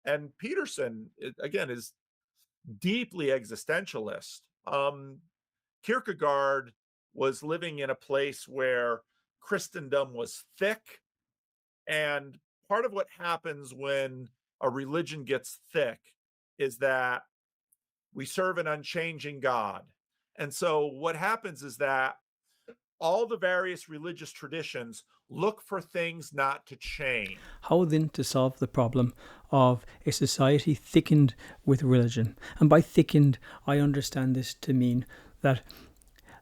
challenge. And Peterson, again, is deeply existentialist. Kierkegaard was living in a place where Christendom was thick, and part of what happens when a religion gets thick is that we serve an unchanging God. And so what happens is that all the various religious traditions look for things not to change. How then to solve the problem of a society thickened with religion? And by thickened, I understand this to mean that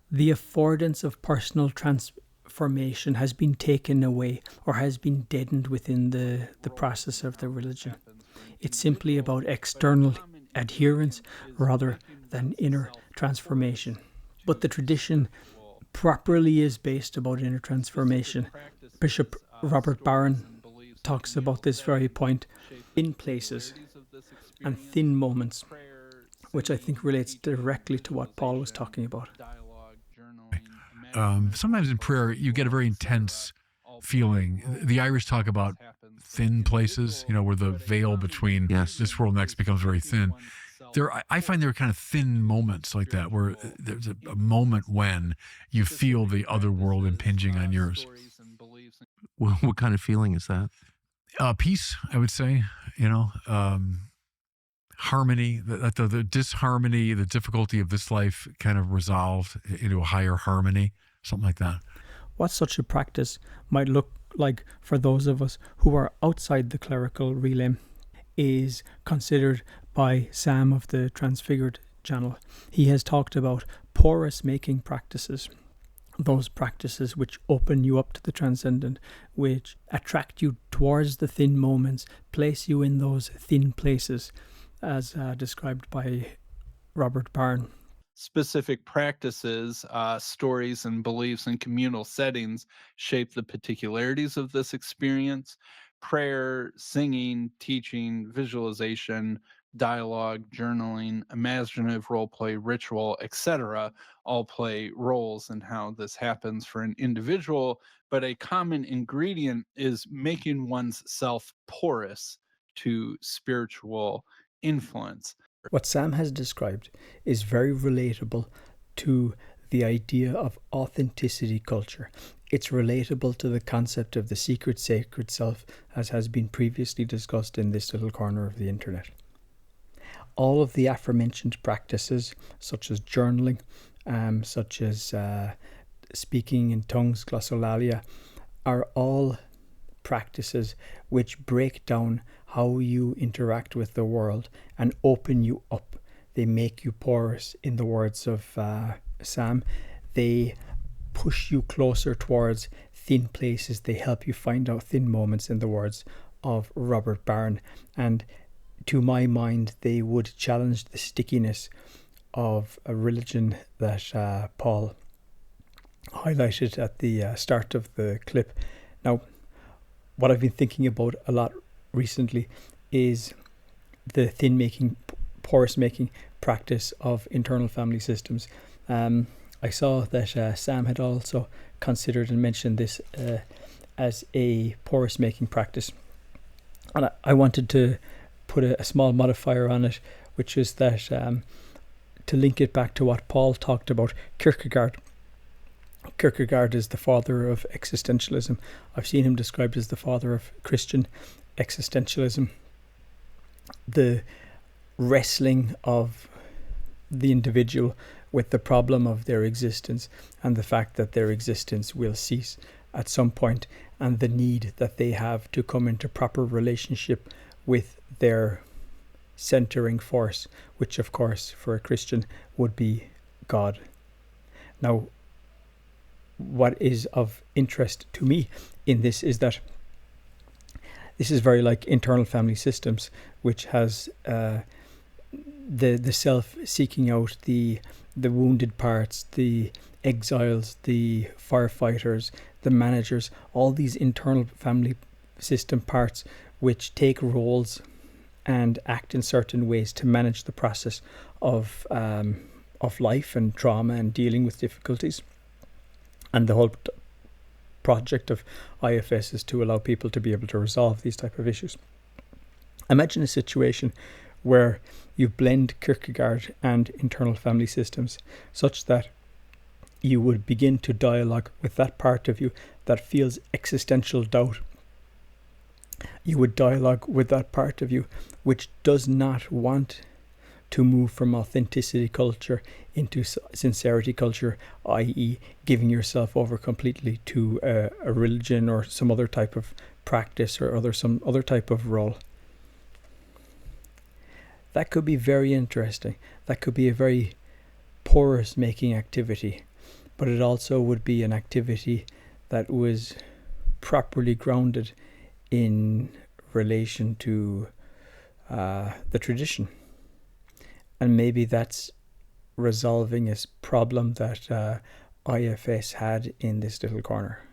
the affordance of personal transformation has been taken away or has been deadened within the process of the religion. It's simply about external adherence rather than inner transformation. But the tradition properly is based about inner transformation. Bishop Robert Barron talks about this very point in places and thin moments, which I think relates directly to what Paul was talking about. Sometimes in prayer, you get a very intense feeling. The Irish talk about thin places, where the veil between this world and next becomes very thin. I find there are kind of thin moments like that, where there's a moment when you feel the other world impinging on yours. What kind of feeling is that? Peace, I would say, harmony, the disharmony, the difficulty of this life kind of resolved into a higher harmony, something like that. What such a practice might look like for those of us who are outside the clerical realm is considered by Sam of the Transfigured channel. He has talked about porous making practices, those practices which open you up to the transcendent, which attract you towards the thin moments, place you in those thin places, as described by Robert Barron. Specific practices, stories, and beliefs in communal settings shape the particularities of this experience. Prayer, singing, teaching, visualization, dialogue, journaling, imaginative role play, ritual, etc., all play roles in how this happens for an individual, but a common ingredient is making one's self porous to spiritual influence. What Sam has described is very relatable to the idea of authenticity culture. It's relatable to the concept of the secret sacred self, as has been previously discussed in this little corner of the internet. All of the aforementioned practices, such as journaling, such as speaking in tongues, glossolalia, are all practices which break down how you interact with the world and open you up. They make you porous, in the words of Sam. They push you closer towards thin places. They help you find out thin moments, in the words of Robert Barron. And to my mind, they would challenge the stickiness of a religion that Paul highlighted at the start of the clip. Now, what I've been thinking about a lot recently is the thin making, porous making practice of internal family systems. I saw that Sam had also considered and mentioned this as a porous making practice. And I wanted to put a small modifier on it, which is that to link it back to what Paul talked about, Kierkegaard. Kierkegaard is the father of existentialism. I've seen him described as the father of Christian existentialism. The wrestling of the individual with the problem of their existence and the fact that their existence will cease at some point, and the need that they have to come into proper relationship with their centering force, which of course for a Christian would be God. Now, what is of interest to me in this is that this is very like internal family systems, which has the self seeking out the wounded parts, the exiles, the firefighters, the managers, all these internal family system parts which take roles and act in certain ways to manage the process of life and trauma and dealing with difficulties. And the whole project of IFS is to allow people to be able to resolve these type of issues. Imagine a situation where you blend Kierkegaard and internal family systems such that you would begin to dialogue with that part of you that feels existential doubt. You would dialogue with that part of you which does not want to move from authenticity culture into sincerity culture, i.e. giving yourself over completely to a religion or some other type of practice or some other type of role. That could be very interesting. That could be a very porous making activity, but it also would be an activity that was properly grounded in relation to the tradition. And maybe that's resolving a problem that IFS had in this little corner.